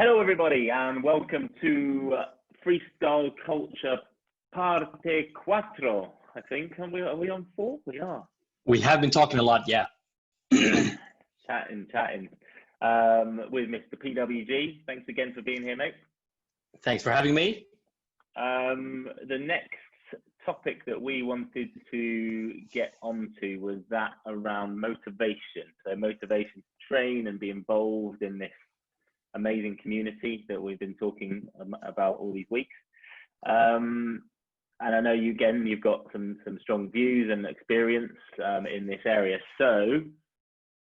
Hello, everybody, and welcome to Freestyle Culture Parte Cuatro. I think are we on four? We are. We have been talking a lot, yeah. chatting with Mr. PWG. Thanks again for being here, mate. Thanks for having me. The next topic that we wanted to get onto was that around motivation. So motivation to train and be involved in this amazing community that we've been talking about all these weeks. And I know you've got some strong views and experience in this area. So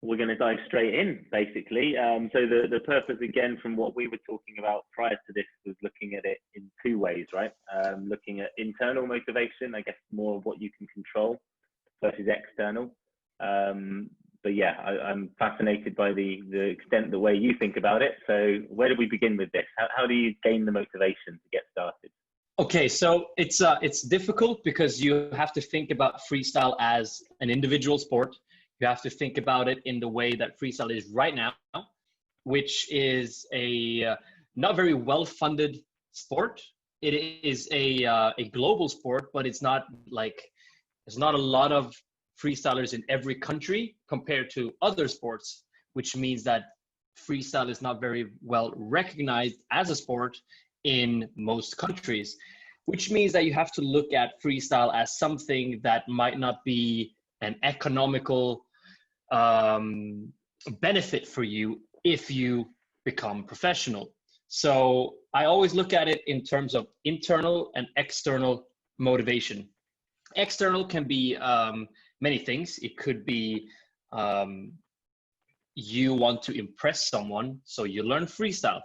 we're going to dive straight in, basically. So the purpose, again, from what we were talking about prior to this, was looking at it in two ways, right? Looking at internal motivation, I guess more of what you can control versus external. But yeah, I'm fascinated by the extent, the way you think about it. So where do we begin with this? How do you gain the motivation to get started? Okay, so it's difficult because you have to think about freestyle as an individual sport. You have to think about it in the way that freestyle is right now, which is a not very well-funded sport. It is a global sport, but it's not like there's not a lot of freestylers in every country compared to other sports, which means that freestyle is not very well recognized as a sport in most countries, which means that you have to look at freestyle as something that might not be an economical benefit for you if you become professional. So I always look at it in terms of internal and external motivation. External can be many things. It could be you want to impress someone, so you learn freestyle.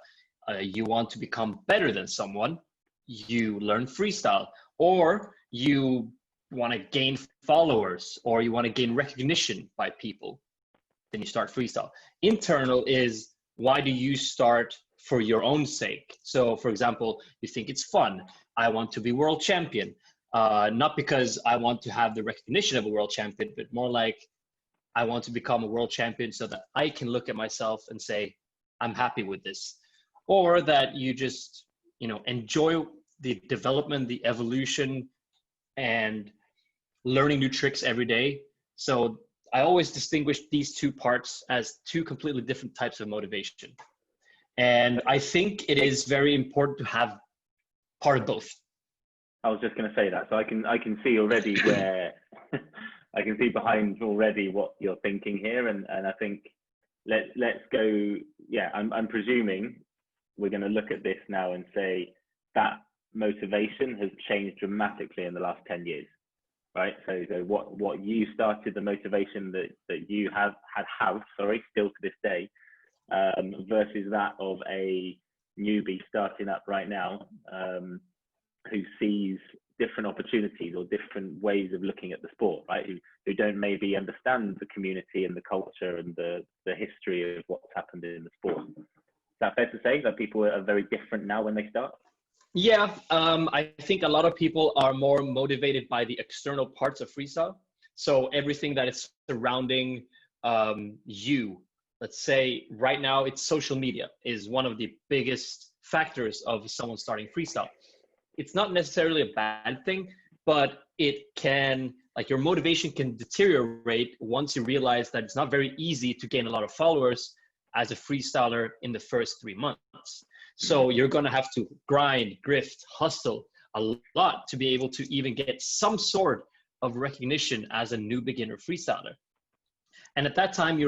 You want to become better than someone, you learn freestyle. Or you want to gain followers, or you want to gain recognition by people, then you start freestyle. Internal is, why do you start? For your own sake. So for example, you think it's fun. I want to be world champion. Not because I want to have the recognition of a world champion, but more like I want to become a world champion so that I can look at myself and say, I'm happy with this. Or that you just, enjoy the development, the evolution, and learning new tricks every day. So I always distinguish these two parts as two completely different types of motivation. And I think it is very important to have part of both. I was just going to say that. So I can see already where I can see behind already what you're thinking here, and I think let's go. Yeah, I'm presuming we're going to look at this now and say that motivation has changed dramatically in the last 10 years, right? So what you started, the motivation that you have still to this day, versus that of a newbie starting up right now, who sees different opportunities or different ways of looking at the sport, right? Who don't maybe understand the community and the culture and the history of what's happened in the sport. Is that fair to say that people are very different now when they start? Yeah, I think a lot of people are more motivated by the external parts of freestyle. So everything that is surrounding you. Let's say right now it's social media is one of the biggest factors of someone starting freestyle. It's not necessarily a bad thing, but it can, like, your motivation can deteriorate once you realize that it's not very easy to gain a lot of followers as a freestyler in the first 3 months. So you're going to have to grind, grift, hustle a lot to be able to even get some sort of recognition as a new beginner freestyler. And at that time,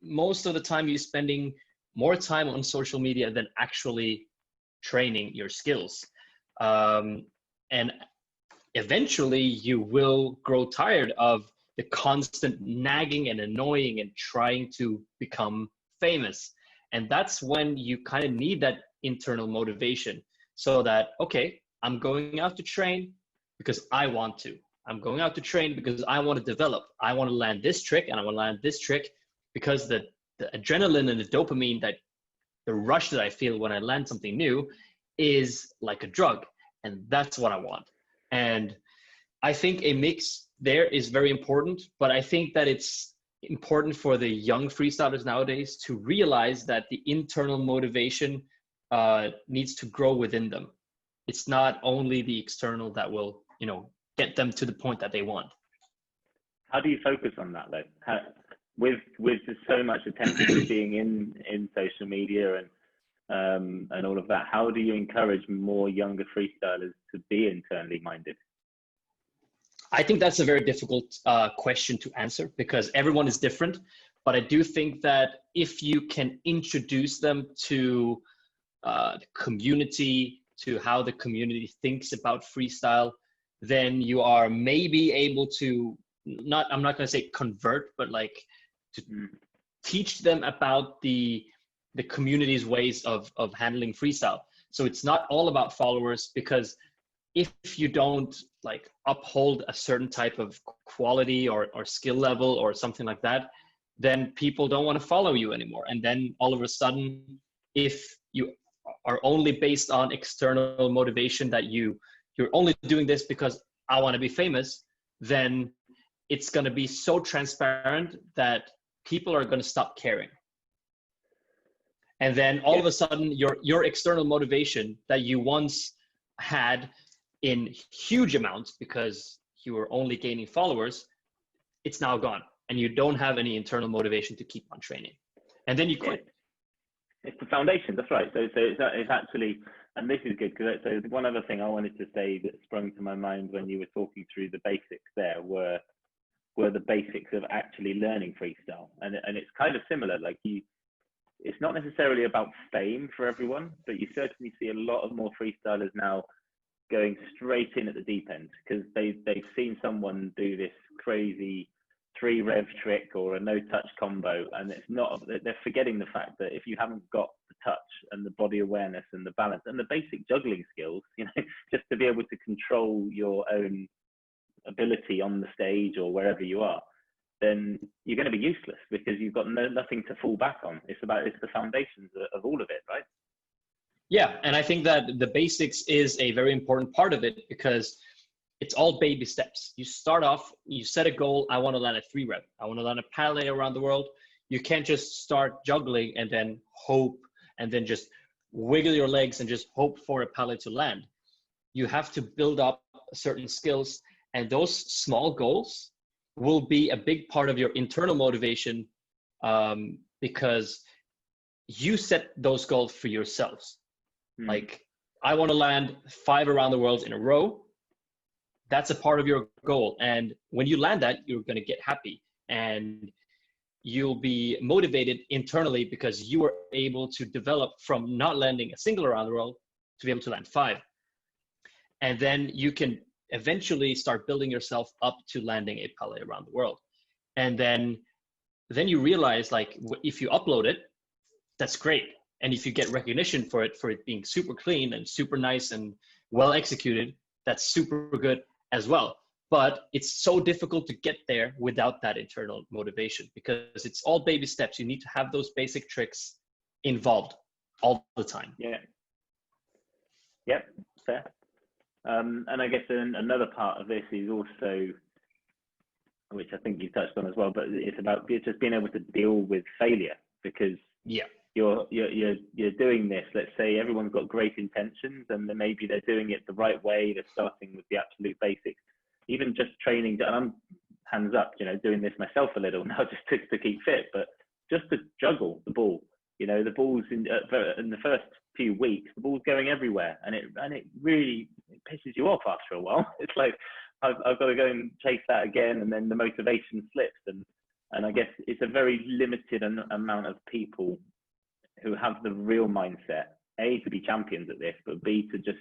most of the time you're spending more time on social media than actually training your skills. And eventually you will grow tired of the constant nagging and annoying and trying to become famous. And that's when you kind of need that internal motivation, so that, okay, I'm going out to train because I want to. I'm going out to train because I want to develop. I want to land this trick, and I want to land this trick because the adrenaline and the dopamine, that the rush that I feel when I land something new, is like a drug, and that's what I want. And I think a mix there is very important, but I think that it's important for the young freestylers nowadays to realize that the internal motivation needs to grow within them. It's not only the external that will, get them to the point that they want. How do you focus on that though? With so much attention being in social media and all of that, how do you encourage more younger freestylers to be internally minded? I think that's a very difficult question to answer because everyone is different. But I do think that if you can introduce them to the community, to how the community thinks about freestyle, then you are maybe able to I'm not going to say convert, but like to teach them about the community's ways of handling freestyle. So it's not all about followers, because if you don't like uphold a certain type of quality or skill level or something like that, then people don't want to follow you anymore. And then all of a sudden, if you are only based on external motivation, that you're only doing this because I want to be famous, then it's going to be so transparent that people are going to stop caring. And then all of a sudden, your external motivation that you once had in huge amounts because you were only gaining followers, it's now gone. And you don't have any internal motivation to keep on training. And then you quit. It's the foundation, that's right. So it's actually, and this is good, because so one other thing I wanted to say that sprung to my mind when you were talking through the basics there were the basics of actually learning freestyle. And it's kind of similar, like it's not necessarily about fame for everyone, but you certainly see a lot of more freestylers now going straight in at the deep end because they've seen someone do this crazy 3-rev trick or a no-touch combo, and they're forgetting the fact that if you haven't got the touch and the body awareness and the balance and the basic juggling skills, just to be able to control your own ability on the stage or wherever you are, then you're going to be useless because you've got nothing to fall back on. It's the foundations of all of it, right? Yeah, and I think that the basics is a very important part of it because it's all baby steps. You start off, you set a goal, I want to land a 3-rev. I want to land a palette around the world. You can't just start juggling and then hope and then just wiggle your legs and just hope for a palette to land. You have to build up certain skills, and those small goals will be a big part of your internal motivation because you set those goals for yourselves. Like, I want to land 5 around the world in a row. That's a part of your goal. And when you land that, you're going to get happy and you'll be motivated internally because you were able to develop from not landing a single around the world to be able to land 5. And then you can eventually start building yourself up to landing a palette around the world. And then you realize, like, if you upload it, that's great. And if you get recognition for it being super clean and super nice and well executed, that's super good as well. But it's so difficult to get there without that internal motivation because it's all baby steps. You need to have those basic tricks involved all the time. Yeah. Yep, fair. And I guess another part of this is also, which I think you touched on as well, but it's about just being able to deal with failure because you're doing this. Let's say everyone's got great intentions and then maybe they're doing it the right way. They're starting with the absolute basics. Even just training, and I'm hands up, doing this myself a little now just to keep fit, but just to juggle the ball. The ball's in the first few weeks, the ball's going everywhere, and it really pisses you off after a while. It's like I've got to go and chase that again, and then the motivation slips. And I guess it's a very limited amount of people who have the real mindset, A, to be champions at this, but B, to just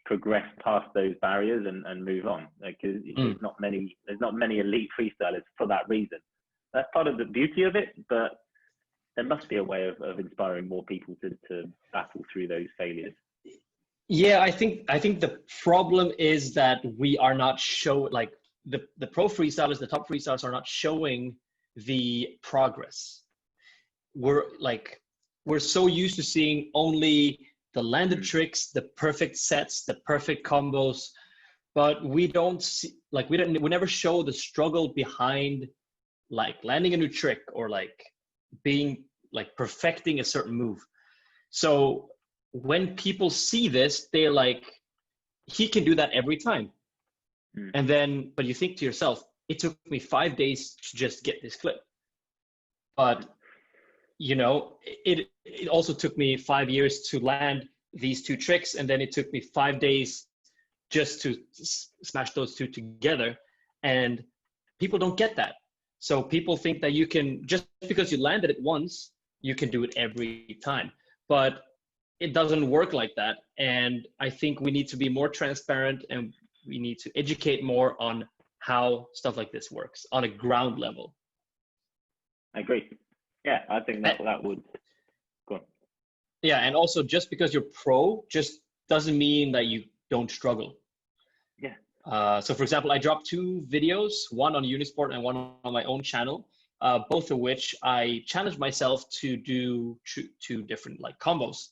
progress past those barriers and move on. Because there's not many elite freestylers for that reason. That's part of the beauty of it, but there must be a way of inspiring more people to battle through those failures. Yeah, I think the problem is that we are not the pro freestylers, the top freestylers are not showing the progress. We're so used to seeing only the landed tricks, the perfect sets, the perfect combos, but we don't see, we never show the struggle behind like landing a new trick or like being like perfecting a certain move. So when people see this, they're like, he can do that every time. And then, but you think to yourself, it took me 5 days to just get this clip. But, you know, it also took me 5 years to land these two tricks. And then it took me 5 days just to smash those two together. And people don't get that. So people think that you can, just because you landed it once, you can do it every time. But it doesn't work like that. And I think we need to be more transparent, and we need to educate more on how stuff like this works on a ground level. I agree. Yeah, I think that would go on. Yeah, and also just because you're pro just doesn't mean that you don't struggle. Yeah. So for example, I dropped 2 videos, one on Unisport and one on my own channel, both of which I challenged myself to do two different like combos.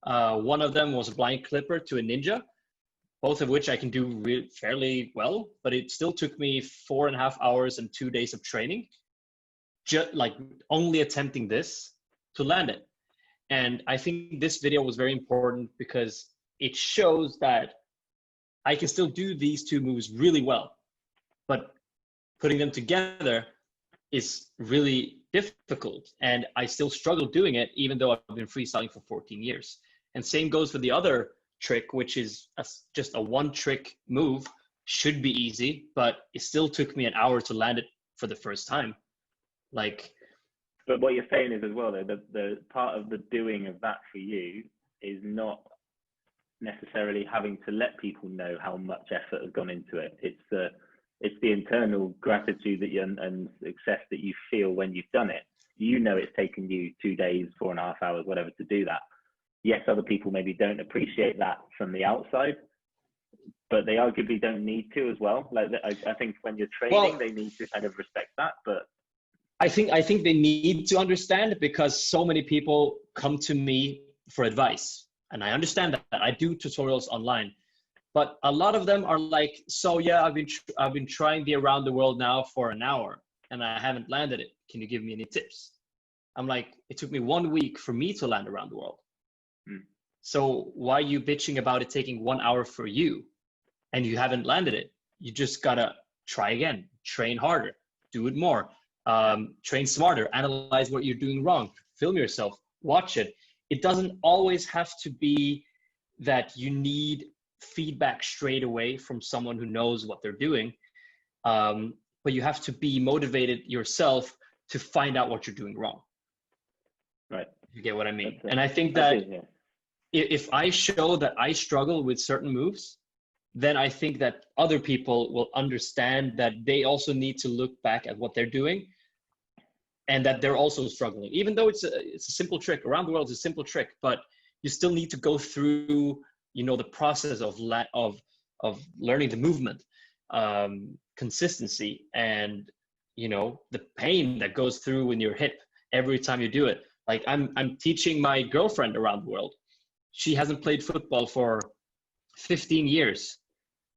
One of them was a blind clipper to a ninja, both of which I can do fairly well, but it still took me 4.5 hours and 2 days of training, just like only attempting this to land it. And I think this video was very important because it shows that I can still do these 2 moves really well, but putting them together is really difficult. And I still struggle doing it, even though I've been freestyling for 14 years. And same goes for the other trick, which is just a 1-trick move. Should be easy, but it still took me an hour to land it for the first time. Like, but what you're saying is as well, though, the part of the doing of that for you is not necessarily having to let people know how much effort has gone into it. It's the internal gratitude that and success that you feel when you've done it. You know it's taken you 2 days, 4.5 hours, whatever, to do that. Yes, other people maybe don't appreciate that from the outside, but they arguably don't need to as well. Like I think when you're training, they need to kind of respect that. But I think they need to understand, because so many people come to me for advice, and I understand that. I do tutorials online, but a lot of them are like, so yeah, I've been trying the around the world now for an hour and I haven't landed it. Can you give me any tips? I'm like, it took me 1 week for me to land around the world. So why are you bitching about it taking 1 hour for you and you haven't landed it? You just gotta try again, train harder, do it more, train smarter, analyze what you're doing wrong, film yourself, watch it. It doesn't always have to be that you need feedback straight away from someone who knows what they're doing. But you have to be motivated yourself to find out what you're doing wrong. Right. You get what I mean? And I think that if I show that I struggle with certain moves, then I think that other people will understand that they also need to look back at what they're doing and that they're also struggling. Even though it's a simple trick, around the world is a simple trick, but you still need to go through, you know, the process of learning the movement, consistency, and, you know, the pain that goes through in your hip every time you do it. Like I'm teaching my girlfriend around the world. She hasn't played football for 15 years,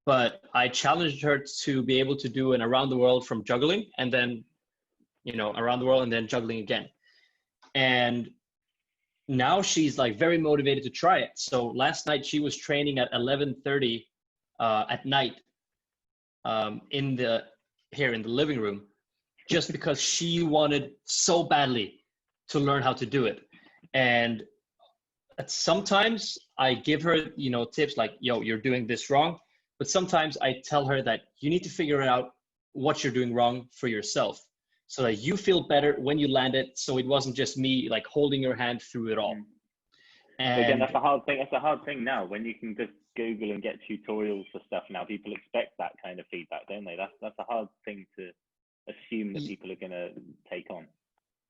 but I challenged her to be able to do an around the world from juggling, and then, you know, around the world and then juggling again. And now she's like very motivated to try it. So last night she was training at 11:30 at night in the living room, just because she wanted so badly to learn how to do it. And sometimes I give her, you know, tips like, yo, you're doing this wrong. But sometimes I tell her that you need to figure out what you're doing wrong for yourself, so that you feel better when you land it. So it wasn't just me like holding your hand through it all. And again, that's a hard thing. That's a hard thing now, when you can just Google and get tutorials for stuff now. People expect that kind of feedback, don't they? That's a hard thing to assume that people are going to take on.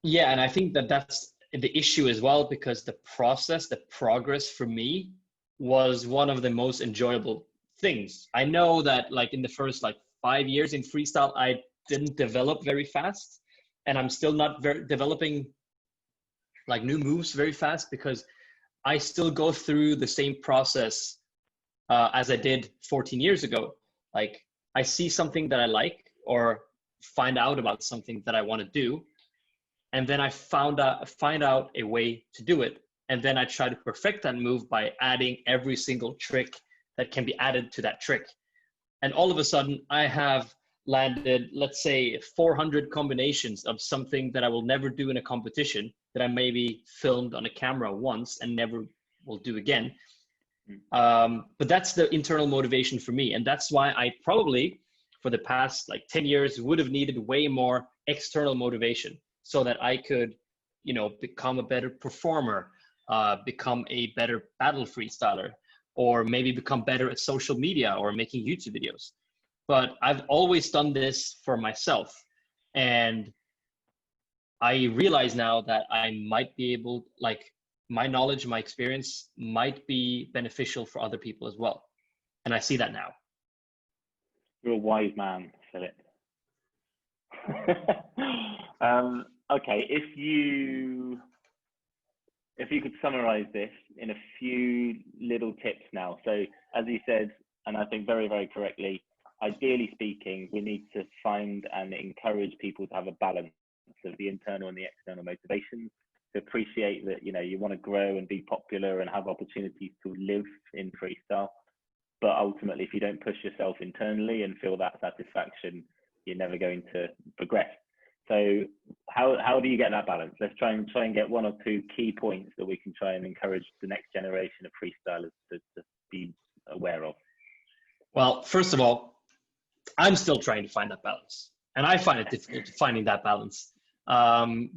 Yeah, and I think that that's the issue as well, because the progress for me was one of the most enjoyable things. I know that like in the first like 5 years in freestyle, I didn't develop very fast, and I'm still not developing like new moves very fast, because I still go through the same process as I did 14 years ago. Like I see something that I like, or find out about something that I want to do, and then I find out a way to do it, and then I try to perfect that move by adding every single trick that can be added to that trick. And all of a sudden I have landed, let's say, 400 combinations of something that I will never do in a competition, that I maybe filmed on a camera once and never will do again. But that's the internal motivation for me. And that's why I probably, for the past like 10 years, would have needed way more external motivation so that I could, you know, become a better performer, become a better battle freestyler, or maybe become better at social media or making YouTube videos. But I've always done this for myself. And I realize now that I might be able, like, my knowledge, my experience might be beneficial for other people as well. And I see that now. You're a wise man, Philip. Okay, if you could summarize this in a few little tips now. So as you said, and I think very, very correctly, ideally speaking, we need to find and encourage people to have a balance of the internal and the external motivations, to appreciate that, you know, you want to grow and be popular and have opportunities to live in freestyle. But ultimately, if you don't push yourself internally and feel that satisfaction, you're never going to progress. So how do you get that balance? Let's try and get one or two key points that we can try and encourage the next generation of freestylers to be aware of. Well, first of all, I'm still trying to find that balance. And I find it difficult finding that balance,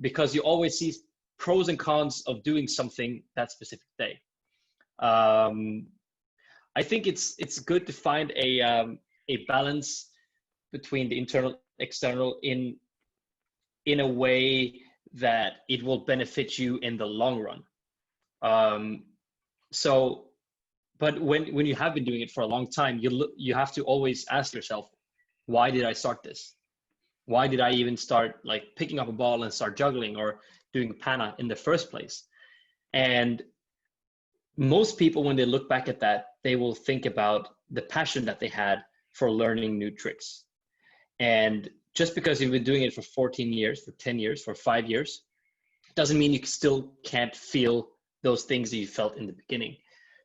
because you always see pros and cons of doing something that specific day. I think it's good to find a balance between the internal, external in a way that it will benefit you in the long run. But when you have been doing it for a long time, you have to always ask yourself, why did I start this? Why did I even start like picking up a ball and start juggling or doing pana in the first place? And most people, when they look back at that, they will think about the passion that they had for learning new tricks. And just because you've been doing it for 14 years, for 10 years, for 5 years, doesn't mean you still can't feel those things that you felt in the beginning.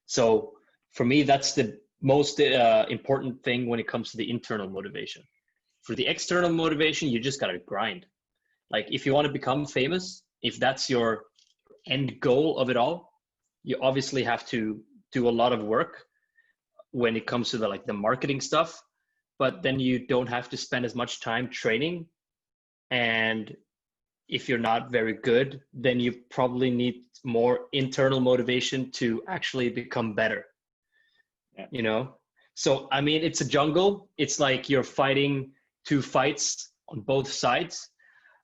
So for me, that's the most important thing when it comes to the internal motivation. For the external motivation, you just got to grind. Like if you want to become famous, if that's your end goal of it all, you obviously have to do a lot of work when it comes to the marketing stuff, but then you don't have to spend as much time training. And if you're not very good, then you probably need more internal motivation to actually become better. Yeah. You know? So, I mean, it's a jungle. It's like you're fighting two fights on both sides.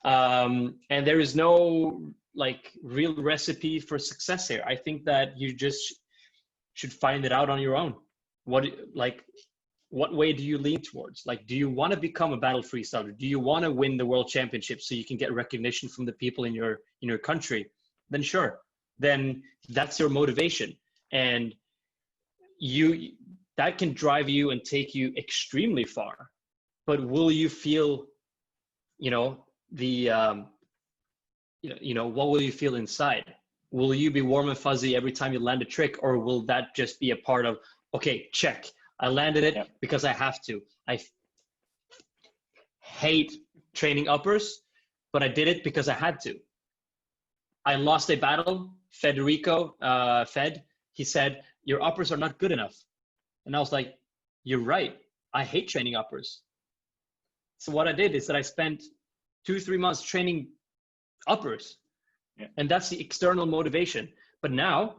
And there is no like real recipe for success here. I think that you just should find it out on your own. What way do you lean towards? Like, do you want to become a battle freestyler? Do you want to win the world championship so you can get recognition from the people in your country? Then sure, then that's your motivation, and that can drive you and take you extremely far. But will you feel, what will you feel inside? Will you be warm and fuzzy every time you land a trick, or will that just be a part of, okay, check, I landed it because I have to. I hate training uppers, but I did it because I had to. I lost a battle. Federico, he said, your uppers are not good enough. And I was like, you're right. I hate training uppers. So what I did is that I spent 2-3 months training uppers. Yeah. And that's the external motivation. But now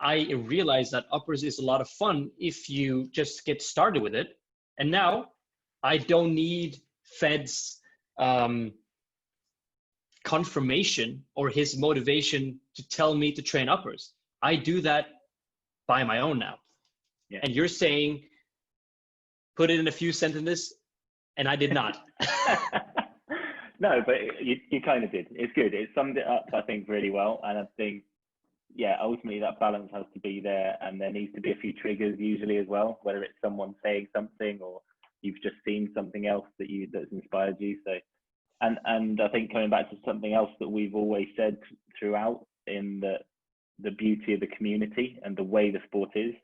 I realize that uppers is a lot of fun if you just get started with it. And now I don't need Fed's confirmation or his motivation to tell me to train uppers. I do that by my own now. Yeah. And you're saying, put it in a few sentences, and I did not. No, but you kind of did. It's good. It summed it up, I think, really well. And I think, yeah, ultimately that balance has to be there, and there needs to be a few triggers usually as well, whether it's someone saying something or you've just seen something else that's inspired you. So, and I think coming back to something else that we've always said throughout, in the beauty of the community and the way the sport is,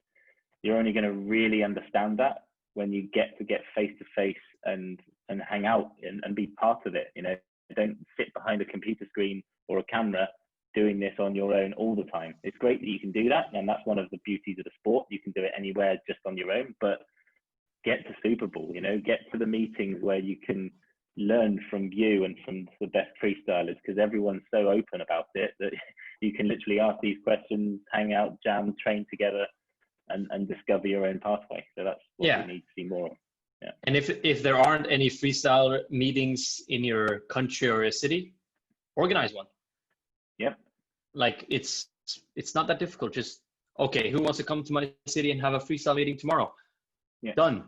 you're only going to really understand that when you get face to face and hang out and be part of it. You know, don't sit behind a computer screen or a camera doing this on your own all the time. It's great that you can do that, and that's one of the beauties of the sport. You can do it anywhere just on your own, but get to Super Bowl, you know, get to the meetings where you can learn from you and from the best freestylers, because everyone's so open about it that you can literally ask these questions, hang out, jam, train together, and discover your own pathway. So that's what we need to see more of. Yeah. And if there aren't any freestyle meetings in your country or a city, organize one. Yep. Like it's not that difficult. Just, okay, who wants to come to my city and have a freestyle meeting tomorrow? Yeah. Done.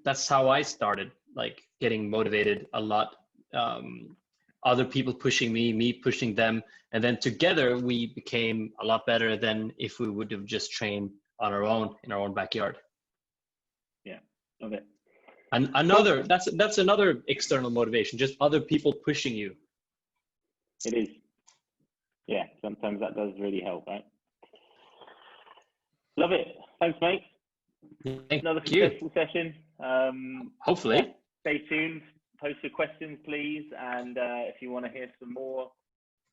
That's how I started, like getting motivated a lot. Other people pushing me pushing them, and then together we became a lot better than if we would have just trained on our own in our own backyard. Yeah. Okay. And that's another external motivation, just other people pushing you. It is. Yeah, sometimes that does really help, right? Love it. Thanks, mate. Another successful session. Hopefully. Yeah, stay tuned. Post your questions, please. And if you want to hear some more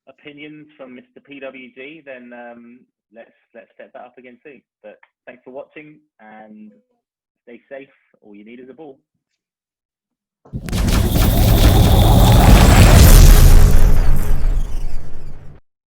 opinions from Mr. PWG, then let's set that up again soon. But thanks for watching, and